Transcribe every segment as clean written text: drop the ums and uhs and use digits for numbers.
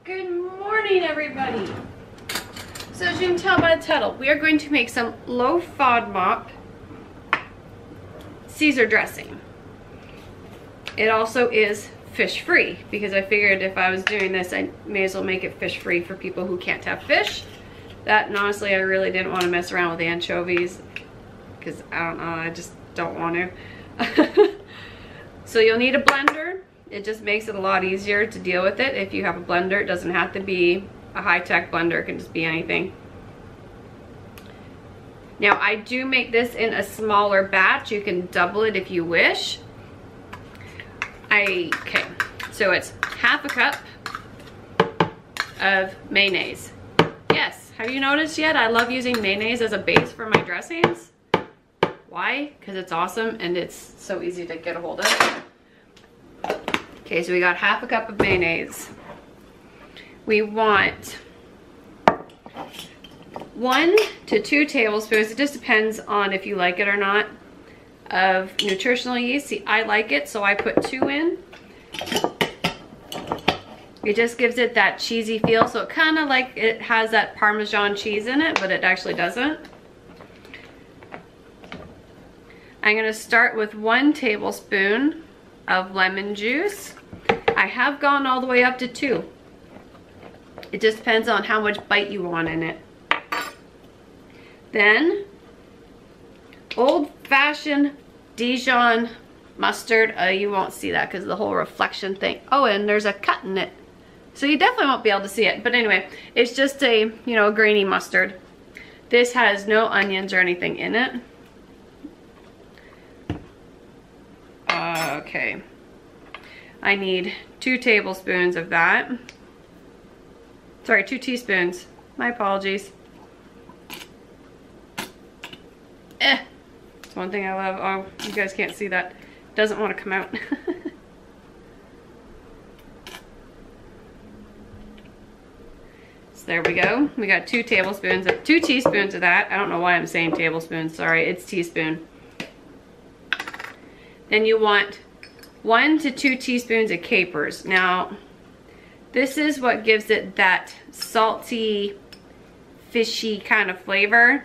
Good morning, everybody. So as you can tell by the title, we are going to make some low FODMAP Caesar dressing. It also is fish free because I figured if I was doing this, I may as well make it fish free for people who can't have fish. That, and honestly, I really didn't want to mess around with anchovies because I don't know, I just don't want to. So you'll need a blender. It just makes it a lot easier to deal with it if you have a blender. It doesn't have to be a high-tech blender, it can just be anything. Now I do make this in a smaller batch. You can double it if you wish. Okay, so it's half a cup of mayonnaise. Yes, have you noticed yet? I love using mayonnaise as a base for my dressings. Why? Because it's awesome and it's so easy to get a hold of. Okay, so we got half a cup of mayonnaise. We want 1 to 2 tablespoons, it just depends on if you like it or not, of nutritional yeast. See, I like it, so I put 2 in. It just gives it that cheesy feel, so it kind of like it has that Parmesan cheese in it, but it actually doesn't. I'm going to start with 1 tablespoon of lemon juice. I have gone all the way up to 2. It just depends on how much bite you want in it. Then, old-fashioned Dijon mustard. You won't see that because of the whole reflection thing. Oh, and there's a cut in it. So you definitely won't be able to see it. But anyway, it's just a, you know, grainy mustard. This has no onions or anything in it. Okay. I need 2 tablespoons of that. Sorry, 2 teaspoons. My apologies. It's one thing I love. Oh, you guys can't see that. It doesn't want to come out. So there we go. We got 2 teaspoons of that. I don't know why I'm saying tablespoons. Sorry, it's teaspoon. Then you want 1 to 2 teaspoons of capers. Now, this is what gives it that salty, fishy kind of flavor.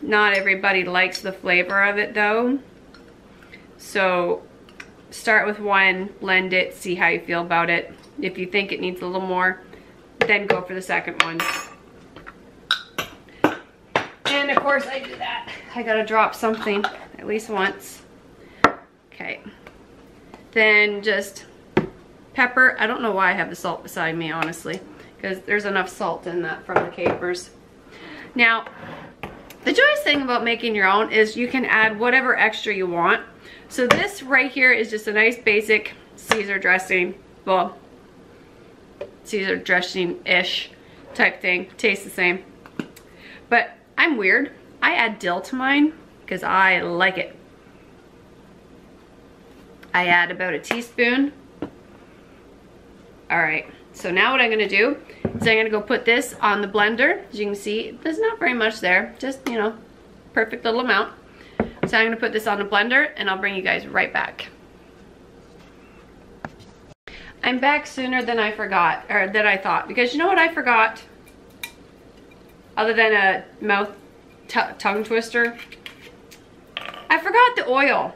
Not everybody likes the flavor of it though. So start with 1, blend it, see how you feel about it. If you think it needs a little more, then go for the second one. And of course I do that. I gotta drop something at least once. Okay. Then just pepper. I don't know why I have the salt beside me, honestly, because there's enough salt in that from the capers. Now, the joyous thing about making your own is you can add whatever extra you want. So this right here is just a nice basic Caesar dressing. Well, Caesar dressing-ish type thing. Tastes the same. But I'm weird. I add dill to mine because I like it. I add about a teaspoon. All right, so now what I'm gonna do is I'm gonna go put this on the blender. As you can see, there's not very much there, just, you know, perfect little amount. So I'm gonna put this on the blender and I'll bring you guys right back. I'm back sooner than I forgot, or than I thought, because you know what I forgot? Other than a mouth tongue twister, I forgot the oil.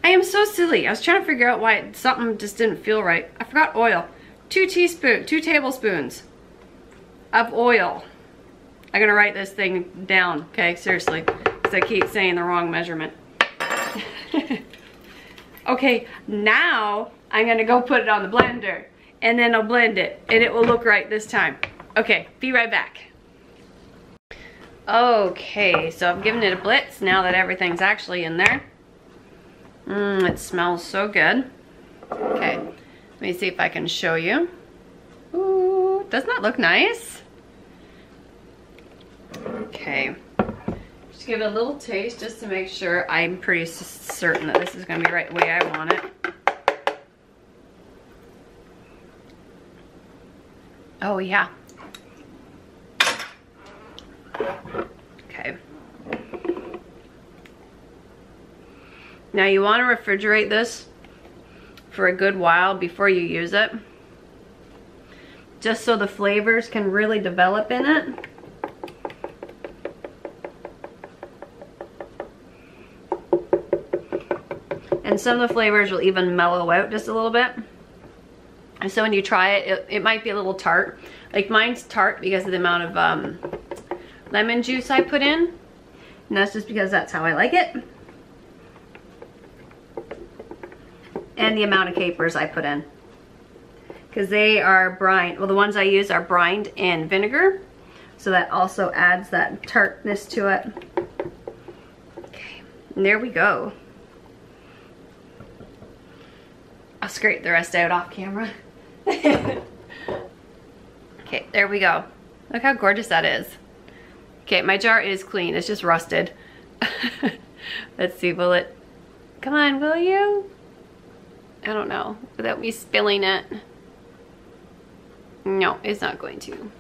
I am so silly. I was trying to figure out why something just didn't feel right. I forgot oil. 2 tablespoons of oil. I'm gonna write this thing down, okay? Seriously, because I keep saying the wrong measurement. Okay, now I'm gonna go put it on the blender and then I'll blend it and it will look right this time. Okay, be right back. Okay, so I've given it a blitz now that everything's actually in there. It smells so good. Okay, let me see if I can show you. Ooh, doesn't that look nice? Okay, just give it a little taste just to make sure. I'm pretty certain that this is gonna be right the way I want it. Oh yeah. Okay. Now you want to refrigerate this for a good while before you use it just so the flavors can really develop in it. And some of the flavors will even mellow out just a little bit. And so when you try it, it might be a little tart. Like mine's tart because of the amount of lemon juice I put in. And that's just because that's how I like it. And the amount of capers I put in. Because they are brined, well the ones I use are brined in vinegar. So that also adds that tartness to it. Okay, and there we go. I'll scrape the rest out off camera. Okay, there we go. Look how gorgeous that is. Okay, my jar is clean, it's just rusted. Let's see, will it, come on, will you? I don't know, without me spilling it. No, it's not going to.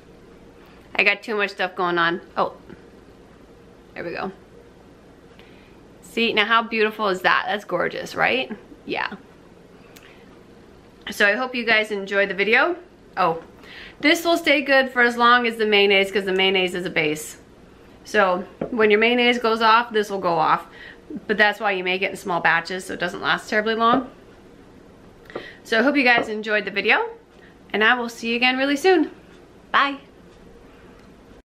I got too much stuff going on. Oh, there we go. See, now how beautiful is that? That's gorgeous, right? Yeah. So I hope you guys enjoyed the video. Oh, this will stay good for as long as the mayonnaise because the mayonnaise is a base. So when your mayonnaise goes off, this will go off. But that's why you make it in small batches so it doesn't last terribly long. So I hope you guys enjoyed the video. And I will see you again really soon. Bye.